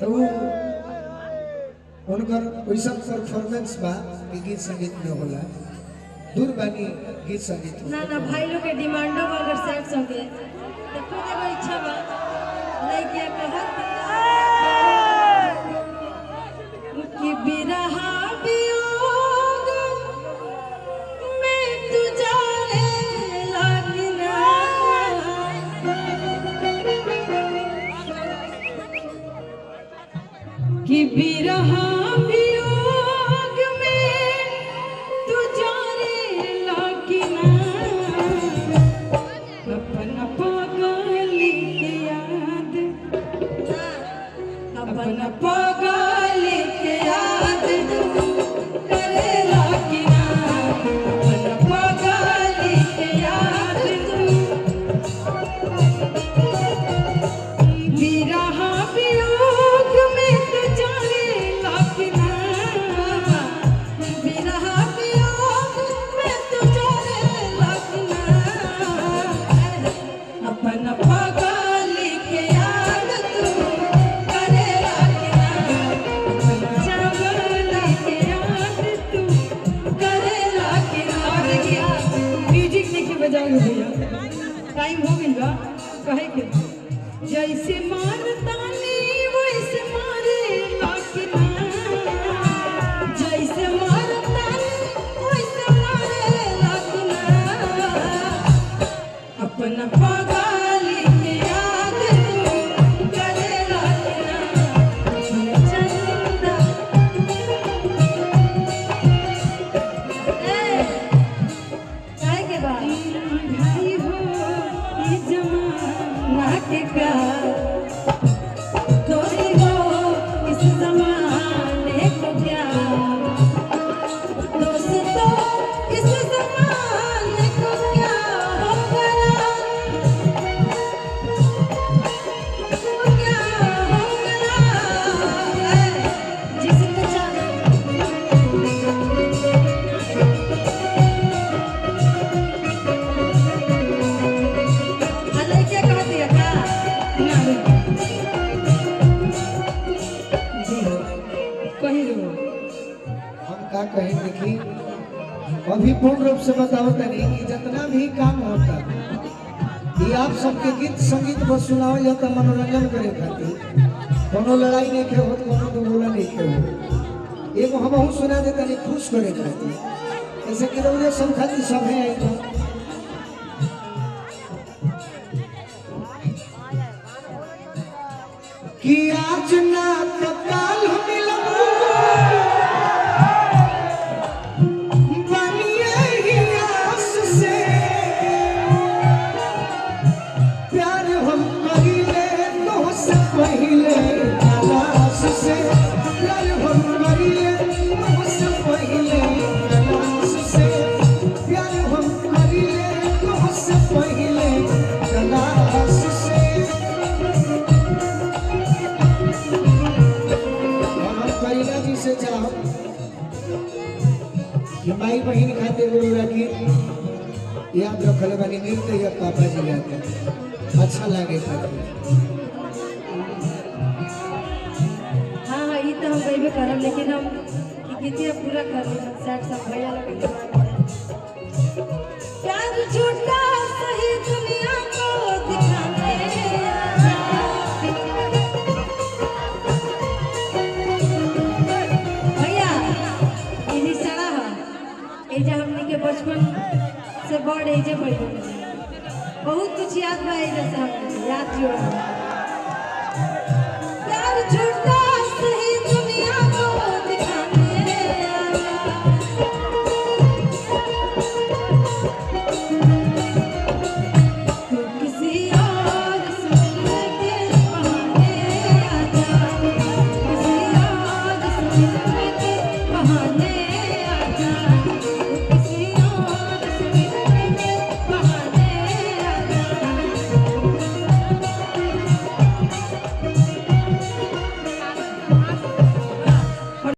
तो उनकर वैसा परफॉर्मेंस बा कि गीत संगीत में होला दूर बानी गीत संगीत ना ना भाई लोग के डिमांडो बा अगर सैड सॉन्ग के तो खुद एगो इच्छा बा लइकिया कहत कि बिरहा वियोग में तू जाने लगना कि बिरहा अपना पागल के याद करेला कि ना अपना पागल के याद बिरहा वियोग में तू जानेला कि ना बिरहा वियोग में तू जानेला कि ना अपना पागल के याद तू भैया टाइम हो गई बा कहे के जैसे मारतानी वैसे मारे लाकिना जैसे मारतानी वैसे मारे लाकिना अपना पागल के याद तू करे लाकिना अपना चंदा काहे के बा के प्यार तोरी हो इस ज़माने को प्यार दोस्तों इस ज़माने को क्या हो गया जिसको चाहे कहीं देखी अभी पूर्ण रूप से बताओ तनी कि जितना भी काम होता ये आप सबके गीत संगीत बस सुनाओ जाता मनोरंजन करे खातिर कोनो लड़ाई नहीं खे हो कोनो दुगोला नहीं खे हो एगो हम सुना देता नहीं खुश करे खातिर ऐसे कि रउरे सब खातिर सब है आई तो कि आज ना तो काल मिला माई बहन खाते गुरु रखी याद रखल बानी नृत्य या पापा जी याद अच्छा लगे हाँ हाँ ये तो हम कहीं भी करब लेकिन हम गीतिया पूरा कर सैड सब भैया लगे प्यार झूठा सही दुनिया को दिखाने हमने के बचपन से बड़ एजे पढ़ बहुत कुछ याद बा एजे से हम याद जोड़